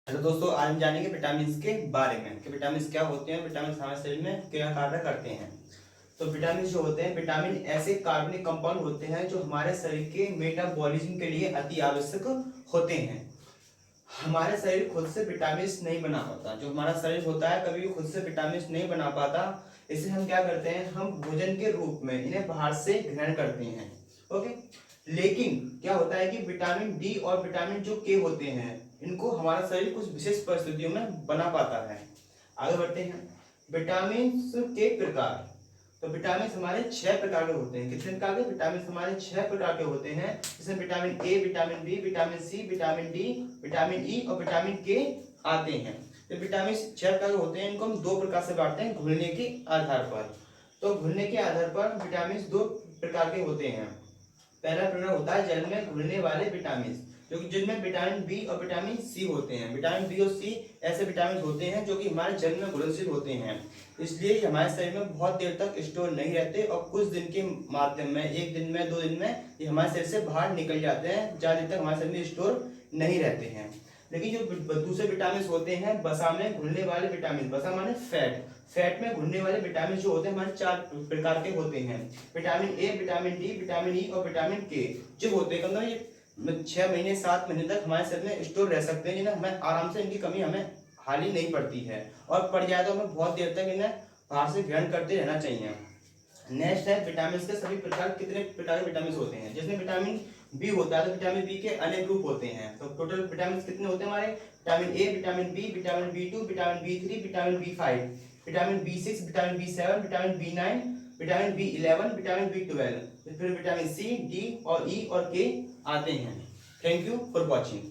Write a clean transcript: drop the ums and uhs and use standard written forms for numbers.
Hello दोस्तों, आज हम जानेंगे विटामिन के बारे में कि विटामिन क्या होते हैं, विटामिन हमारे शरीर में क्या कार्य करते हैं। तो विटामिन जो होते हैं, विटामिन ऐसे कार्बनिक कंपाउंड होते हैं जो हमारे शरीर के मेटाबॉलिज्म के लिए अति आवश्यक होते हैं। हमारे शरीर खुद से विटामिन नहीं बना पाता। जो हमारा शरीर होता है कभी भी खुद से विटामिन नहीं बना पाता। इसे हम क्या करते हैं, हम भोजन के रूप में इन्हें बाहर से ग्रहण करते हैं। ओके, लेकिन क्या होता है कि विटामिन डी और विटामिन जो के होते हैं, इनको हमारा शरीर कुछ विशेष परिस्थितियों में बना पाता है। आगे बढ़ते हैं। विटामिन के प्रकार। तो विटामिन हमारे 6 प्रकार के होते हैं। कितने प्रकार के विटामिन हमारे 6 प्रकार के होते हैं, जिसमें vitamin A, vitamin B, vitamin C, vitamin D, vitamin E और विटामिन के आते हैं। तो विटामिन 6 प्रकार के होते हैं। इनको हम 2 प्रकार से बांटते हैं, घुलने के आधार पर। तो घुलने के आधार पर विटामिन 2 प्रकार के होते हैं। पहला प्रकार होता है जल में घुलने वाले विटामिन, जो कि जिनमें विटामिन बी और विटामिन सी होते हैं। विटामिन बी और सी ऐसे विटामिन होते हैं जो कि हमारे जल में घुलनशील होते हैं, इसलिए ये हमारे शरीर में बहुत देर तक स्टोर नहीं रहते और कुछ दिन के माध्यम में, 1 दिन में, 2 दिन में ये हमारे शरीर से बाहर निकल जाते हैं। ज़्यादा दिन तक हमारे शरीर में स्टोर नहीं रहते हैं। लेकिन जो दूसरे विटामिन होते हैं, वसा में घुलने वाले विटामिन, वसा माने फैट, फैट में घुलने वाले विटामिन जो होते हैं हमारे 4 प्रकार के होते हैं। Vitamin A, vitamin D, vitamin E और विटामिन के जो होते हैं, मतलब ये 6 महीने 7 महीने तक हमारे शरीर में स्टोर रह सकते हैं, जिन्हें हमें आराम से, इनकी कमी हमें हानि नहीं पड़ती है। और पड़ जाए तो हमें बहुत देर तक इन्हें बाहर से ग्रहण करते रहना चाहिए। नेक्स्ट है विटामिन के सभी प्रकार, कितने प्रकार के विटामिन होते हैं। जिसमें विटामिन बी होता है, तो विटामिन बी के अनेक ग्रुप होते हैं। तो टोटल विटामिन कितने होते हैं हमारे, vitamin A, vitamin B, vitamin बी2, vitamin B3, vitamin B5, vitamin B6, vitamin बी7, vitamin बी9, vitamin बी11, vitamin B12, फिर विटामिन सी, डी और ई और के आते हैं। Thank you for watching.